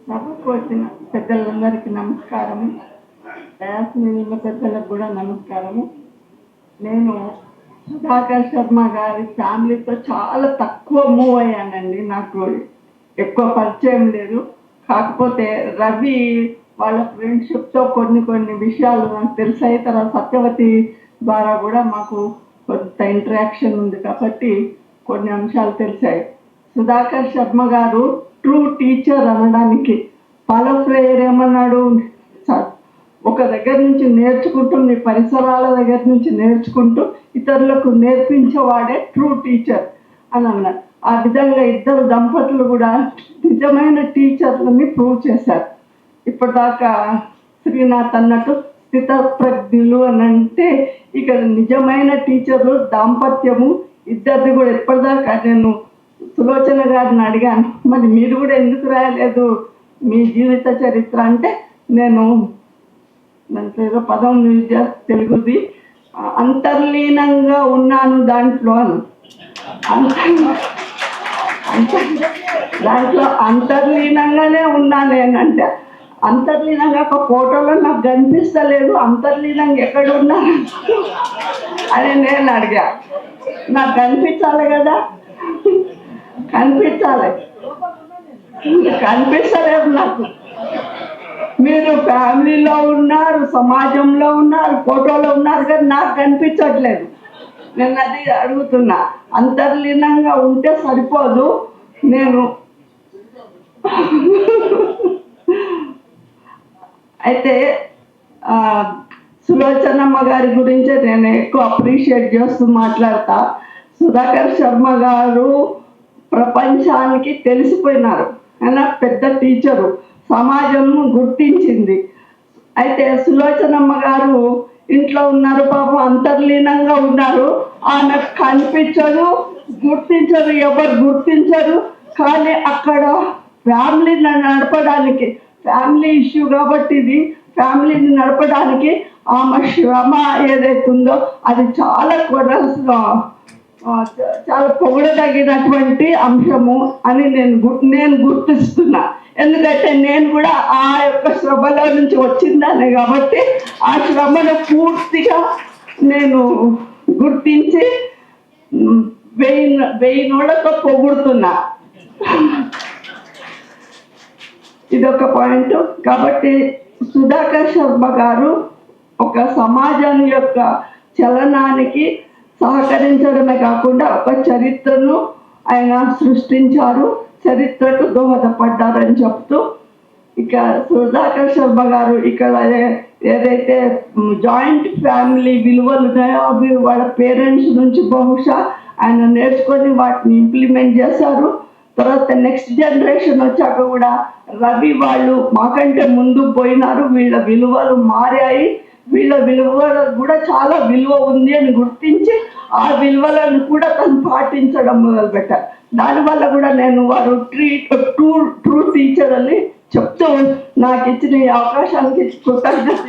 సభకు వచ్చిన పెద్దలందరికీ నమస్కారము. డయాస్ మీద పెద్దలకు కూడా నమస్కారము. నేను సుధాకర్ శర్మ గారి ఫ్యామిలీతో చాలా తక్కువ మూవ్ అయ్యానండి. నాకు ఎక్కువ పరిచయం లేదు. కాకపోతే రవి వాళ్ళ ఫ్రెండ్షిప్తో కొన్ని విషయాలు నాకు తెలిసాయి. తర్వాత సత్యవతి ద్వారా కూడా మాకు కొంత ఇంటరాక్షన్ ఉంది కాబట్టి కొన్ని అంశాలు తెలిసాయి. సుధాకర్ శర్మ గారు ట్రూ టీచర్ అనడానికి పాలో ఫ్రేయర్ ఏమన్నాడు, ఒక దగ్గర నుంచి నేర్చుకుంటూ నీ పరిసరాల దగ్గర నుంచి నేర్చుకుంటూ ఇతరులకు నేర్పించేవాడే ట్రూ టీచర్ అని అన్నారు. ఆ విధంగా ఇద్దరు దంపతులు కూడా నిజమైన టీచర్లని ప్రూవ్ చేశారు. ఇప్పటిదాకా శ్రీనాథ్ అన్నట్టు స్థితప్రజ్ఞులు అని అంటే ఇక్కడ నిజమైన టీచర్లు దాంపత్యము ఇద్దరిది కూడా. ఇప్పటిదాకా నేను సులోచన గారిని అడిగాను, మరి మీరు కూడా ఎందుకు రాయలేదు మీ జీవిత చరిత్ర అంటే, నేను ఏదో పదం తెలుగుది అంతర్లీనంగా ఉన్నాను దాంట్లో దాంట్లో అంతర్లీనంగానే ఉన్నాను అంటే, అంతర్లీనంగా ఒక ఫోటోలో నాకు కనిపిస్తలేదు, అంతర్లీనంగా ఎక్కడ ఉన్నాను అని నేను అడిగా. నాకు కనిపించాలి కదా, కనిపిస్తలేదు నాకు. మీరు ఫ్యామిలీలో ఉన్నారు, సమాజంలో ఉన్నారు, ఫోటోలో ఉన్నారు, కానీ నాకు కనిపించట్లేదు. నేను అది అడుగుతున్నా. అంతర్లీనంగా ఉంటే సరిపోదు. నేను అయితే సులోచనమ్మ గారి గురించి నేను ఎక్కువ అప్రిషియేట్ చేస్తూ మాట్లాడతా. సుధాకర్ శర్మ గారు ప్రపంచానికి తెలిసిపోయినారు. ఆయన పెద్ద టీచరు, సమాజం గుర్తించింది. అయితే సులోచనమ్మ గారు ఇంట్లో ఉన్నారు, పాపం అంతర్లీనంగా ఉన్నారు. ఆమె కనిపించదు, గుర్తించరు, ఎవరు గుర్తించరు. కానీ అక్కడ ఫ్యామిలీని నడపడానికి, ఫ్యామిలీ ఇష్యూ కాబట్టి ఇది, ఫ్యామిలీని నడపడానికి ఆమె శ్రమ ఏదైతుందో అది చాలా చాలా పొగడదగినటువంటి అంశము అని నేను గుర్తిస్తున్నా. ఎందుకంటే నేను కూడా ఆ యొక్క శ్రమలో నుంచి వచ్చిందానే కాబట్టి ఆ శ్రమను పూర్తిగా నేను గుర్తించి వెయ్యి నోళ్ళతో పొగుడుతున్నా. ఇదొక పాయింట్. కాబట్టి సుధాకర్ శర్మ గారు ఒక సమాజం యొక్క చలనానికి సహకరించడమే కాకుండా ఒక చరిత్రను ఆయన సృష్టించారు, చరిత్రకు దోహదపడ్డారని చెప్తూ, ఇక సుధాకర్ శర్మ గారు ఇక్కడ ఏదైతే జాయింట్ ఫ్యామిలీ విలువలు ఉన్నాయో అవి వాళ్ళ పేరెంట్స్ నుంచి బహుశా ఆయన నేర్చుకొని వాటిని ఇంప్లిమెంట్ చేశారు. తర్వాత నెక్స్ట్ జనరేషన్ వచ్చాక కూడా రవి వాళ్ళు మాకంటే ముందు పోయినారు, వీళ్ళ విలువలు మారాయి, వీళ్ళ విలువలకు కూడా చాలా విలువ ఉంది అని గుర్తించి ఆ విలువలను కూడా తను పాటించడం మొదలుపెట్టారు. దానివల్ల కూడా నేను వారు ట్రూ టీచర్ అని చెప్తూ నాకు ఇచ్చిన ఈ అవకాశానికి కృతజ్ఞత